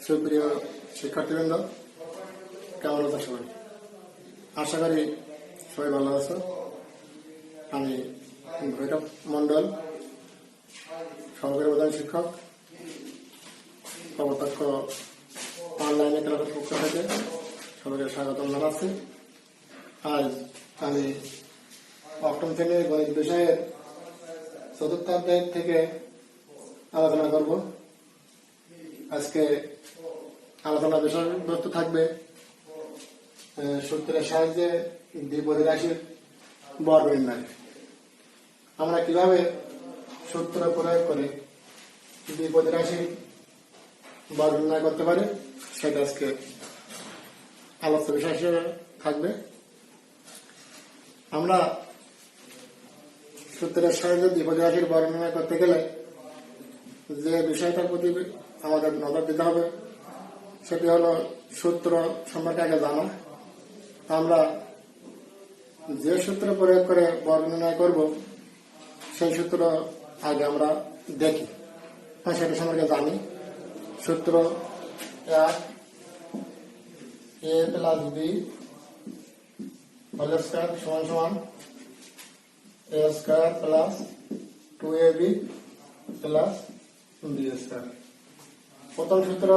সুপ্রিয় শিক্ষার্থীবৃন্দ, কেমন আছো সবাই? আশা করি সবাই ভালো আছো। আমি ভৈরব মন্ডল, সহকারী প্রধান শিক্ষক, কপোতাক্ষ অনলাইনে ক্লাসের পক্ষ থেকে সবাইকে স্বাগতম জানাচ্ছি। আজ আমি অষ্টম শ্রেণীর গণিত বিষয়ের চতুর্থ অধ্যায় থেকে আলোচনা করব। আজকে আলোচনা বিষয়বস্তু থাকবে সূত্রের সাহায্যে দ্বিপদী রাশির বর্গ নির্ণয়। আমরা কিভাবে সূত্র প্রয়োগ করে দ্বিপদী রাশির বর্গ নির্ণয় করতে পারি সেটা আজকে আলোচ্য বিষয় হিসেবে থাকবে। আমরা সূত্রের সাহায্যে দ্বিপদী রাশির বর্গ নির্ণয় করতে গেলে যে বিষয়টার প্রতি আমাদের নজর দিতে হবে সেটি হলো সূত্র সম্পর্কে আগে জানা। আমরা যে সূত্র প্রয়োগ করে বর্গ নির্ণয় করব সেই সূত্র আগে আমরা দেখি, সেটা সম্পর্কে জানি। সূত্র a plus B whole square সমান সমান a square plus 2ab plus b square. প্রথম সূত্র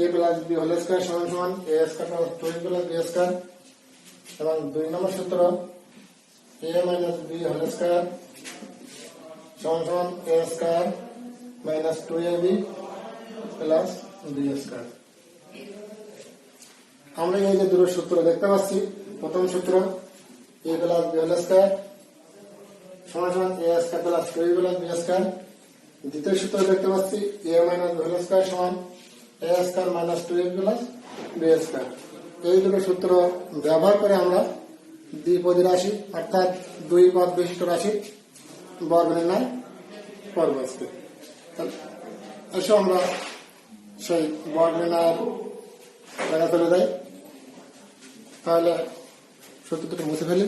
a plus B whole square সমান সমান a square plus 2ab plus b square, এবং 2 নম্বর সূত্র a minus b whole square সমান সমান a square minus 2ab plus b square. আমরা এই যে দুটো সূত্র দেখতে পাচ্ছি, প্রথম সূত্র a plus b whole square সমান সমান a square plus 2ab plus b square. দ্বিতীয় সূত্র দেখতে পাচ্ছি a minus b whole square সমান a square minus 2ab plus b square. এই দুটো সূত্র ব্যবহার করে আমরা দ্বিপদী রাশি অর্থাৎ দুই পদ বিশিষ্ট রাশির বর্গ নির্ণয় করব আজকে। এসো আমরা সেই বর্গ নির্ণয়ের জায়গা চলে যাই। তাহলে সূত্রটি মুছে ফেলি।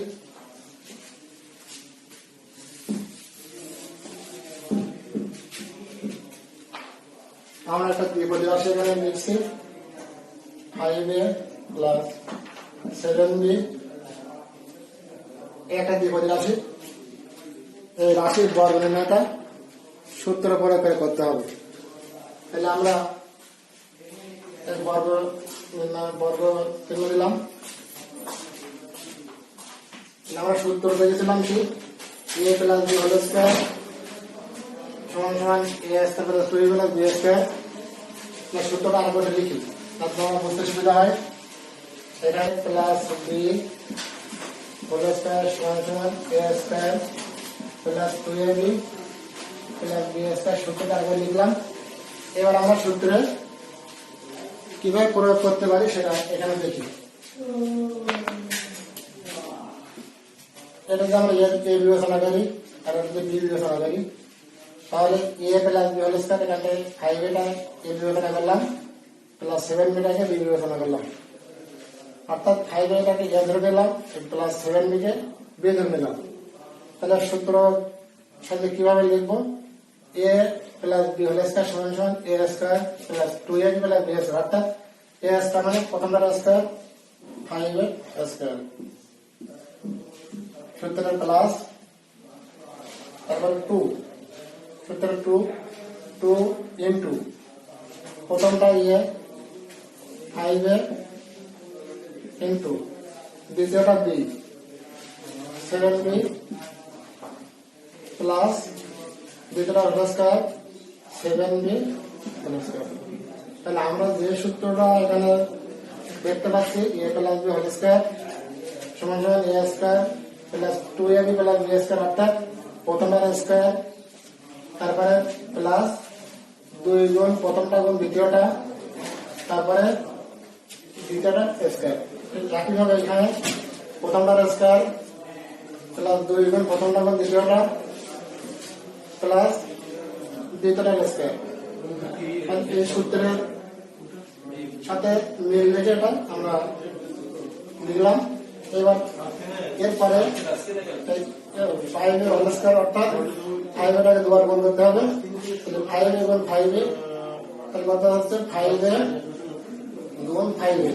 আমরা একটা দ্বিপদী রাশি এখানে লিখছি 5a প্লাস 7b, একটা দ্বিপদী রাশি। এই রাশির বর্গ নির্ণয়টা সূত্র প্রয়োগ করে করতে হবে। তাহলে আমরা বর্গ চিহ্ন দিলাম। আমরা সূত্র দেখেছিলাম কি a plus b whole square সমান সমান a square plus 2ab plus b square. সূত্রটা আরেকবার লিখি তারপর আমার বুঝতে সুবিধা হয়। এখানে প্লাস b হোল স্কয়ার সমান সমান a square plus 2ab plus b square. সূত্রটা আরেকবার লিখলাম। এবার আমরা সূত্রে কিভাবে প্রয়োগ করতে পারি সেটা এখানে দেখি। এটাকে আমরা a বিবেচনা করি আর এটাকে b বিবেচনা করি। তাহলে a plus b whole square এখানে 5 a বিবেচনা করলাম প্লাস 7b টাকে b বিবেচনা করলাম, অর্থাৎ 5 টাকে a ধরে নিলাম প্লাস 7b কে b ধরে নিলাম। তাহলে সূত্র সাথে কিভাবে লিখবো? a plus b whole square সমান সমান a square plus 2ab plus b square, অর্থাৎ a স্কয়ার মানে প্রথমটার স্কয়ার 5a স্কয়ার। সূত্র প্লাস তারপর 2, সূত্র 2 ইনটু প্রথমটা a 5a ইনটু দ্বিতীয়টা b 7b প্লাস দ্বিতীয়টা whole square 7b whole square. তাহলে আমরা যে সূত্রটা এখানে দেখতে পাচ্ছি a plus b whole square সমান সমান a square plus 2ab plus b square, অর্থাৎ প্রথমটার স্কয়ার তারপরে প্লাস 2 গুণ প্রথমটা গুণ দ্বিতীয়টা তারপরে দ্বিতীয়টা স্কয়ার। একইভাবে এখানে প্রথমটার স্কয়ার প্লাস 2 গুণ প্রথমটা গুণ দ্বিতীয়টা প্লাস দ্বিতীয়টার স্কয়ার। এই সূত্রের সাথে মিল রেখে এটা আমরা লিখলাম। এবার এরপরে 5 হোল স্কয়ার অর্থাৎ 5 এটাকে দুবার গুণ করতে হবে। 5 এবং 5 তাহলে কত হচ্ছে 5a গুণ 5a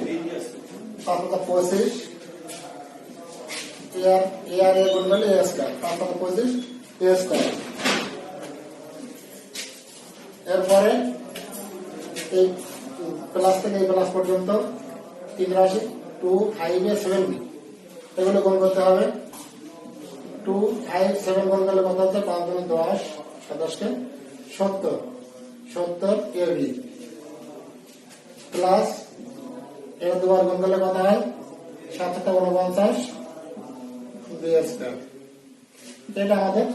5 25 আর এ গুণ করলে a স্কয়ার 5 25 a স্কয়ার। এরপরে এই প্লাস থেকে এই প্লাস পর্যন্ত 3 রাশি 2 5a 7b এগুলো গুণ করতে হবে। 2 5 7 গুণ করলে কত হচ্ছে 5 গুণ 10 27 কে 70 70 ab প্লাস এর দুবার গুণ করলে কত হয় 7 7 49 b স্কয়ার। এটা আমাদের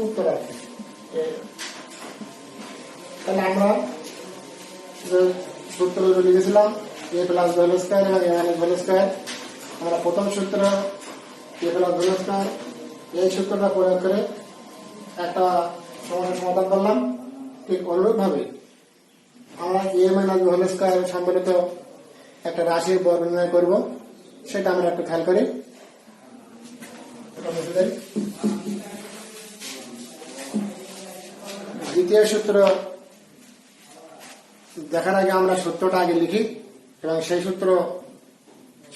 উত্তর আছে। তাহলে আমরা যে সূত্রগুলো লিখেছিলাম a plus b whole square এবং a minus b whole square, আমরা প্রথম সূত্র a plus b whole square এই সূত্রটা প্রয়োগ করে একটা সমস্যার সমাধান করলাম। ঠিক অনুরূপ ভাবে আমরা a minus b whole square সম্পর্কিত একটা রাশির বর্গ নির্ণয় করব, সেটা আমরা একটু খেয়াল করি। দ্বিতীয় সূত্র দেখার আগে আমরা সূত্রটা আগে লিখি এবং সেই সূত্র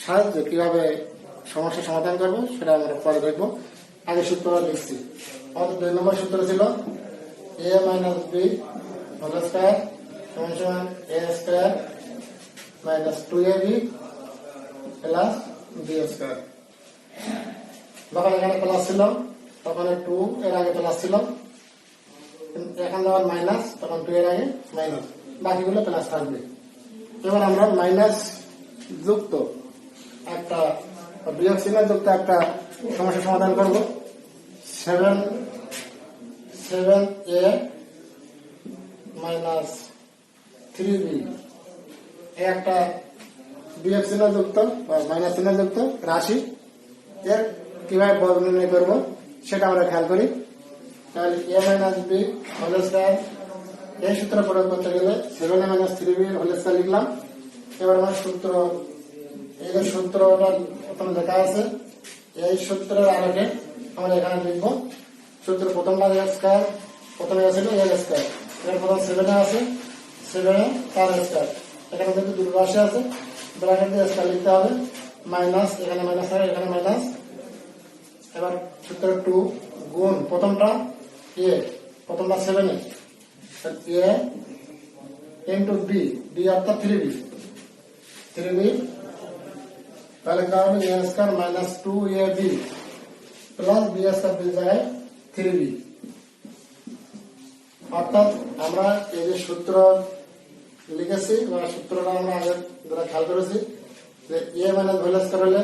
সাহায্যে কিভাবে সমস্যা সমাধান করব সেটা আমরা পরে দেখব। আগে সূত্রটা লিখছি। আমাদের 2 নম্বর সূত্র ছিল a minus b whole square সমান সমান a square minus 2ab plus b square. যখন এখানে প্লাস ছিল তখন 2 এর আগে প্লাস ছিল, এখন যখন মাইনাস তখন 2 এর আগে মাইনাস, বাকিগুলো প্লাস থাকবে। এবার আমরা মাইনাস যুক্ত একটা বিয়োগ চিহ্ন যুক্ত একটা সমস্যা সমাধান করব। 7a মাইনাস 3b এই একটা বিয়োগ চিহ্ন যুক্ত বা মাইনাস চিহ্ন যুক্ত রাশি, এর কিভাবে বর্গ নির্ণয় করব সেটা আমরা খেয়াল করি। তাহলে a minus b whole square এই সূত্র প্রয়োগ করতে গেলে 7a minus 3b whole square লিখলাম। এবার আমার সূত্র, এই যে সূত্রটা প্রথমে লেখা আছে এই সূত্রের আলোকে আমরা এখানে লিখব। সূত্র প্রথমটা a স্কয়ার, প্রথমে আছে a স্কয়ার, এর প্রথম 7a আছে 7a তার স্কয়ার, এখানে কিন্তু দুটো রাশি আছে ব্র্যাকেট দিয়ে স্কয়ার লিখতে হবে, মাইনাস এখানে মাইনাস হয় এখানে মাইনাস। এবার সূত্র 2 গুণ প্রথমটা a, প্রথমটা 7a a into b, b অর্থাৎ 3b তাহলে কারণ a square minus 2ab plus b square দিয়ে যায় 3b। অর্থাৎ আমরা এই যে সূত্র লিখেছি বা সূত্রটা আমরা আগে যারা খেয়াল করেছি যে a মাইনাস b স্কয়ার হলে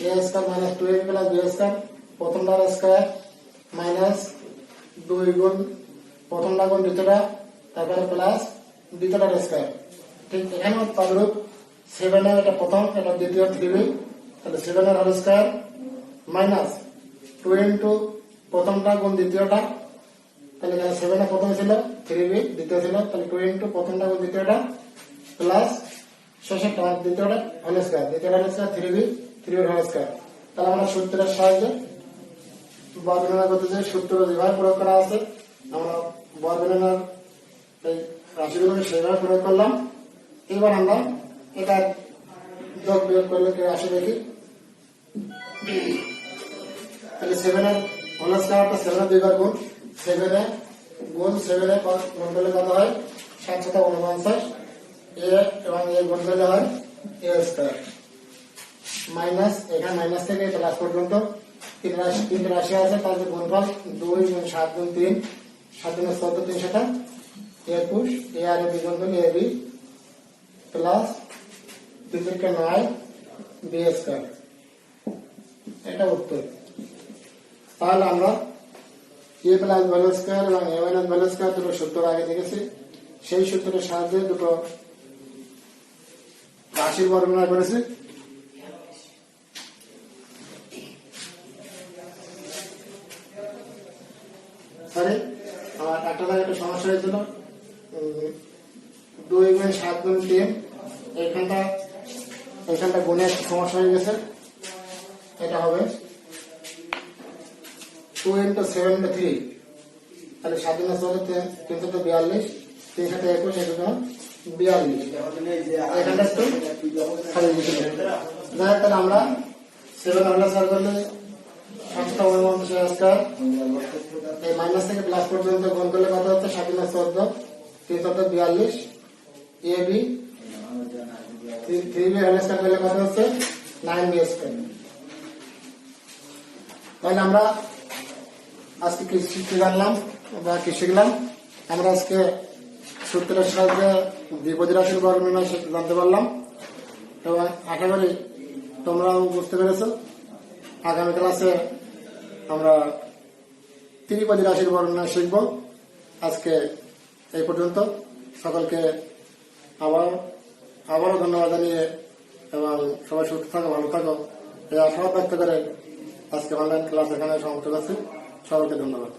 a square minus 2ab plus b square প্রথমটার স্কয়ার মাইনাস 2 গুণ প্রথমটা গুণ দ্বিতীয়টা তারপরে প্লাস দ্বিতীয়টার স্কয়ার। ঠিক এখানেও তদ্রূপ 7 এর এটা প্রথম এটা দ্বিতীয় 3b, তাহলে 7 এর হোল স্কয়ার মাইনাস 2 ইনটু প্রথমটা গুণ দ্বিতীয়টা, তাহলে এখানে 7 এর প্রথম ছিল 3b দ্বিতীয় ছিল, তাহলে 2 ইনটু প্রথমটা গুণ দ্বিতীয়টা প্লাস শেষেরটা দ্বিতীয়টা হোল স্কয়ার, দ্বিতীয়টা হোল স্কয়ার 3b 3b এর হোল স্কয়ার। তাহলে আমরা সূত্রের সাহায্যে বর্গ নির্ণয় করতে যে সূত্র যেভাবে প্রয়োগ করা আছে আমরা বর্গ নির্ণয়ের এই রাশিগুলোকে সেভাবে প্রয়োগ করলাম। এবার আমরা এটা যোগ বিয়োগ করলে কি রাশি দেখি। তাহলে 7 এর হোল স্কয়ারটা 7 এর 2 বার গুণ 7 এ গুণ 7 এ গুণ করলে কত হয় 7 7 49 a এবং a গুণ করলে হয় a স্কয়ার মাইনাস এখানে মাইনাস থেকে প্লাস পর্যন্ত 3 রাশি আছে, তাহলে গুণফল 2 গুণ 7 গুণ 3 7 গুণ 14 3 7 21 a আর b গুণ করলে ab প্লাস 3 থেকে 9 b স্কয়ার। এটা উত্তর। তাহলে আমরা a plus b whole square এবং a minus b whole square দুটো সূত্র আগে দেখেছি, সেই সূত্রের সাহায্যে দুটো রাশির বর্গ নির্ণয় করেছি। সরি আমার একটা জায়গায় একটা সমস্যা হয়েছিল 2 গুণ 7 গুণ 3 এইখানটা গুণে একটা সমস্যা হয়ে গেছে। এটা হবে 2 ইন্টু 7 ইন্টু 3, তাহলে 7 গুণ 342 3 সাথে 21 এগুলো 42 এখানটা একটু খালি লিখে দেব। যাই তাহলে আমরা 7 হলে স্যার করলে 8 স্কয়ার এই মাইনাস থেকে প্লাস পর্যন্ত গুণ করলে কত হচ্ছে 7 × 14 3 × 42 এ বি 3b হলে স্কয়ার করলে কত হচ্ছে 9b স্কয়ার। তাহলে আমরা আজকে কি জানলাম বা কি শিখলাম? আমরা আজকে সূত্রের সাহায্যে দ্বিপদী রাশির বর্গ নির্ণয় জানতে পারলাম এবং আশা করি তোমরাও বুঝতে পেরেছো। আগামী ক্লাসে আমরা ত্রিপদী রাশির বর্গ নির্ণয় শিখব। আজকে এই পর্যন্ত। সকলকে আবারও ধন্যবাদ জানিয়ে এবং সবাই সুস্থ থাকো, ভালো থাকো এই আশাবাদ ব্যক্ত করে আজকে অনলাইন ক্লাস এখানে সমাপ্ত করছি। সকলকে ধন্যবাদ।